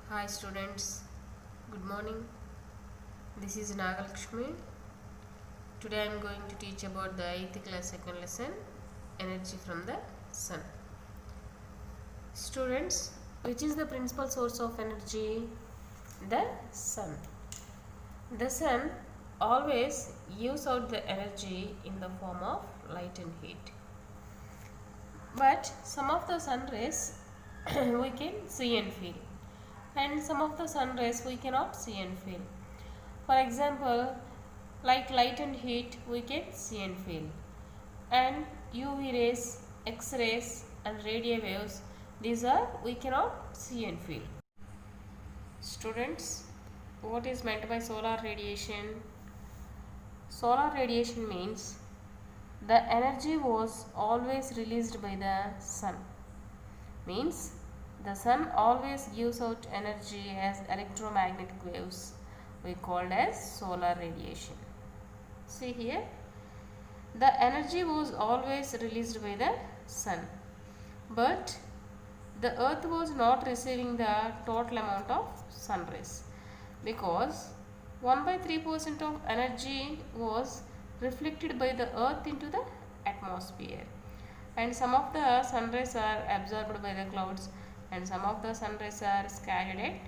Hi students, good morning. This is Nagalakshmi. Today I am going to teach about the 8th class second lesson, energy from the sun. Students, which is the principal source of energy? The sun. The sun always gives out the energy in the form of light and heat. But some of the sun rays we can see and feel, and some of the sun rays we cannot see and feel. For example, like light and heat we can see and feel, and UV rays, X rays and radio waves, these are we cannot see and feel. Students, what is meant by solar radiation? Solar radiation means the energy was always released by the sun. Means the sun always gives out energy as electromagnetic waves, we called as solar radiation. See here, the energy was always released by the sun, but the earth was not receiving the total amount of sun rays, because 1 by 3% of energy was reflected by the earth into the atmosphere, and some of the sun rays are absorbed by the clouds, and some of the sun rays are scattered at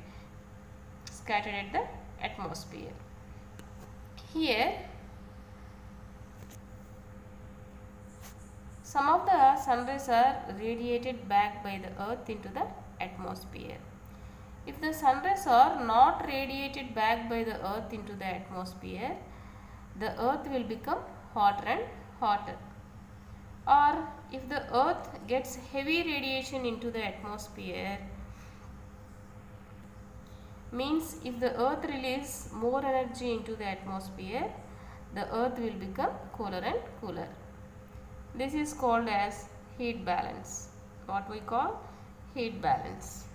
the atmosphere. Here, some of the sun rays are radiated back by the earth into the atmosphere. If the sun rays are not radiated back by the earth into the atmosphere, the earth will become hotter and hotter. Or if the earth gets heavy radiation into the atmosphere, means if the earth releases more energy into the atmosphere, the earth will become cooler and cooler. This is called as heat balance. What we call heat balance.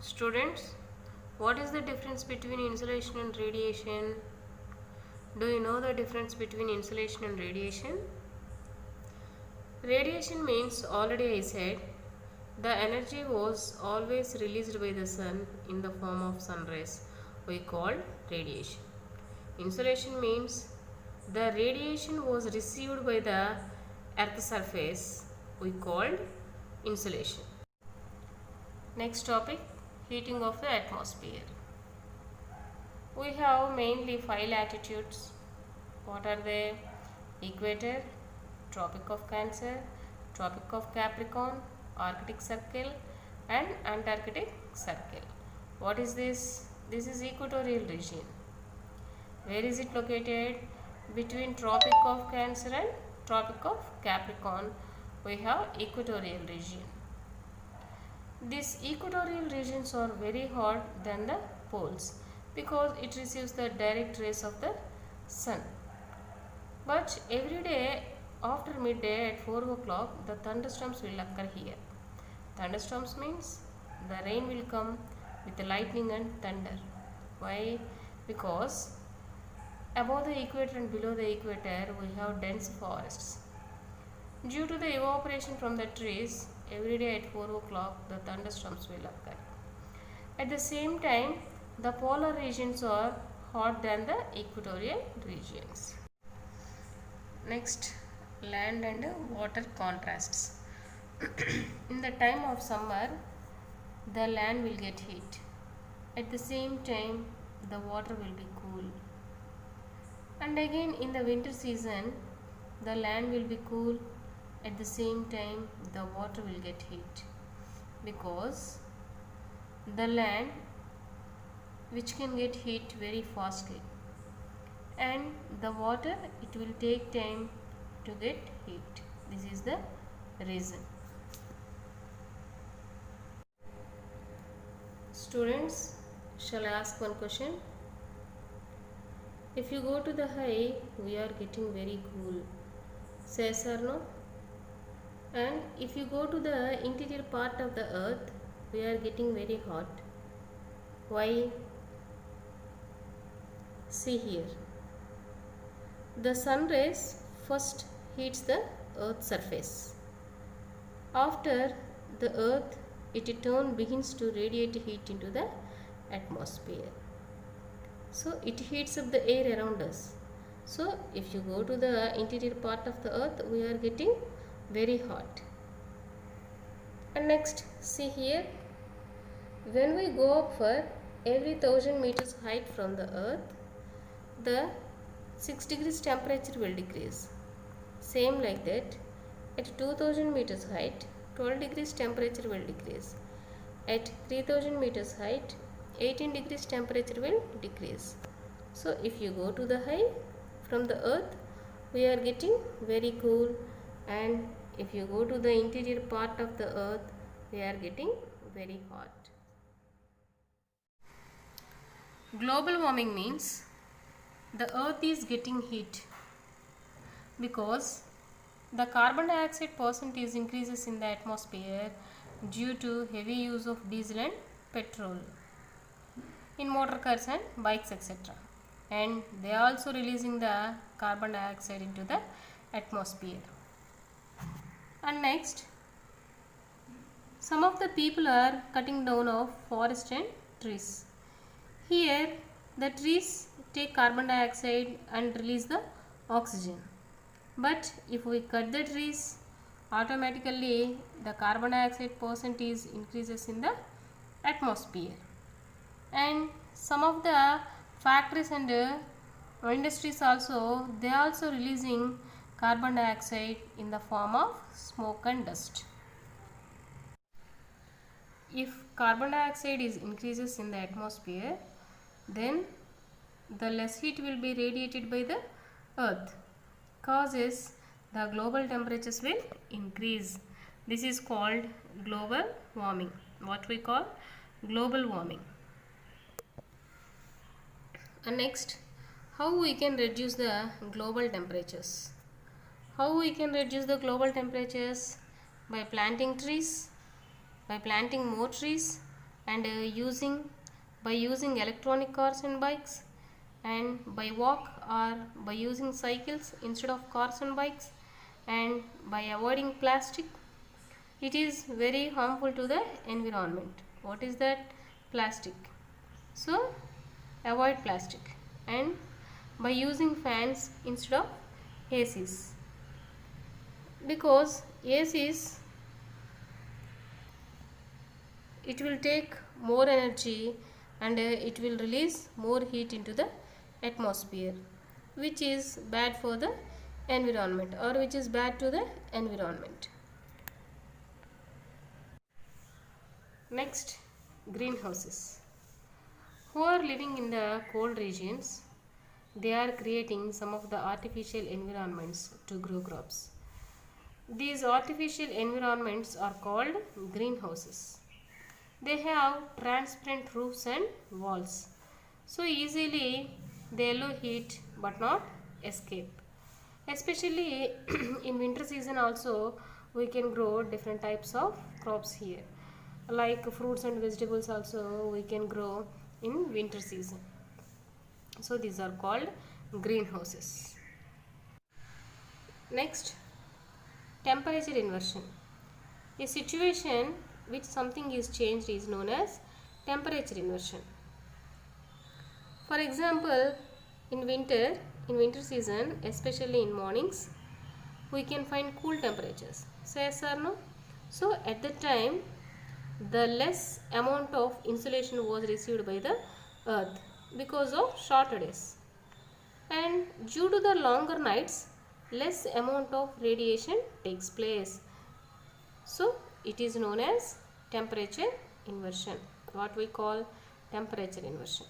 Students, what is the difference between insolation and radiation? Do you know the difference between insolation and radiation? Radiation means, already I said, the energy was always released by the sun in the form of sun rays, we called radiation. Insolation means the radiation was received by the earth surface, we called insolation. Next topic, heating of the atmosphere. We have mainly 5 latitudes. What are they? Equator, Tropic of Cancer, Tropic of Capricorn, Arctic Circle and Antarctic Circle. What is this? This is equatorial region. Where is it located? Between Tropic of Cancer and Tropic of Capricorn, we have equatorial region. These equatorial regions are very hot than the poles because it receives the direct rays of the sun. But every day after midday at 4 o'clock, the thunderstorms will occur here. Thunderstorms means the rain will come with the lightning and thunder. Why? Because above the equator and below the equator we have dense forests. Due to the evaporation from the trees, every day at 4 o'clock the thunderstorms will occur. At the same time, the polar regions are hot than the equatorial regions. Next, land and water contrasts. In the time of summer, the land will get heat. At the same time, the water will be cool. And again in the winter season, the land will be cool. At the same time, the water will get heat, because the land which can get heat very fastly, and the water, it will take time to get heat. This is the reason. Students, shall I ask one question? If you go to the high, we are getting very cool. Say yes or no? And if you go to the interior part of the earth, we are getting very hot. Why? See here. The sun rays first heats the earth's surface. After the earth it in turn begins to radiate heat into the atmosphere. So it heats up the air around us. So if you go to the interior part of the earth, we are getting very hot. And next, see here, when we go up for every 1000 meters height from the earth, the 6 degrees temperature will decrease. Same like that, at 2000 meters height, 12 degrees temperature will decrease. At 3000 meters height, 18 degrees temperature will decrease. So if you go to the high from the earth, we are getting very cool, and if you go to the interior part of the earth, we are getting very hot. Global warming means the earth is getting heat because the carbon dioxide percentage increases in the atmosphere due to heavy use of diesel and petrol in motor cars and bikes, etc. And they are also releasing the carbon dioxide into the atmosphere. And next, some of the people are cutting down of forest and trees. Here the trees take carbon dioxide and release the oxygen. But if we cut the trees, automatically the carbon dioxide percentage increases in the atmosphere. And some of the factories and industries also, they are also releasing carbon dioxide in the form of smoke and dust. If carbon dioxide is increases in the atmosphere, then the less heat will be radiated by the earth, causes the global temperatures will increase. This is called global warming. What we call global warming. And next, how we can reduce the global temperatures? How we can reduce the global temperatures? By planting trees, by planting more trees, and by using electronic cars and bikes, and by walk or by using cycles instead of cars and bikes, and by avoiding plastic. It is very harmful to the environment. What is that? Plastic. So avoid plastic, and by using fans instead of ACs, because ACs, it will take more energy and it will release more heat into the atmosphere, which is bad for the environment, or which is bad to the environment. Next, greenhouses. Who are living in the cold regions, they are creating some of the artificial environments to grow crops. These artificial environments are called greenhouses. They have transparent roofs and walls, so easily they allow heat but not escape. Especially in winter season also, we can grow different types of crops here, like fruits and vegetables also we can grow in winter season. So these are called greenhouses. Next, temperature inversion. A situation which something is changed is known as temperature inversion. For example, in winter season, especially in mornings, we can find cool temperatures. Say yes or no? So at that time, the less amount of insolation was received by the earth because of shorter days, and due to the longer nights, less amount of radiation takes place. So it is known as temperature inversion, what we call temperature inversion.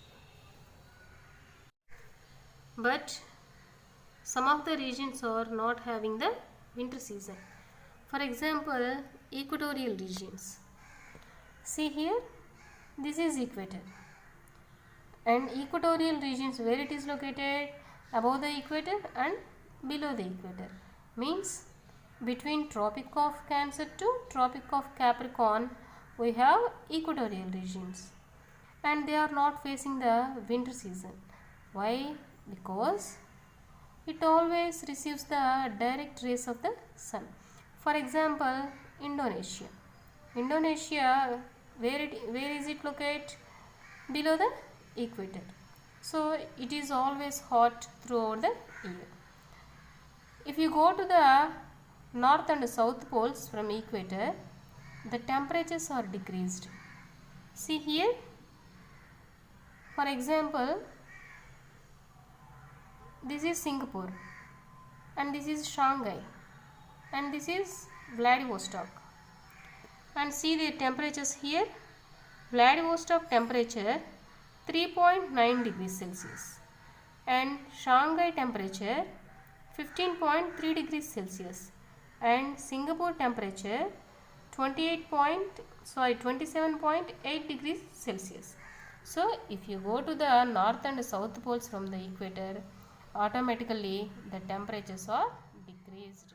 But some of the regions are not having the winter season. For example, equatorial regions. See here, this is equator, and equatorial regions, where it is located? Above the equator and below the equator, means between Tropic of Cancer to Tropic of Capricorn we have equatorial regions, and they are not facing the winter season. Why? Because it always receives the direct rays of the sun. For example, Indonesia. Indonesia, where is it located? Below the equator. So it is always hot throughout the year. If you go to the north and south poles from equator, the temperatures are decreased. See here, for example, this is Singapore and this is Shanghai and this is Vladivostok, and see the temperatures here. Vladivostok temperature 3.9 degrees Celsius and Shanghai temperature 15.3 degrees Celsius and Singapore temperature 27.8 degrees Celsius. So if you go to the north and south poles from the equator, automatically the temperatures are decreased.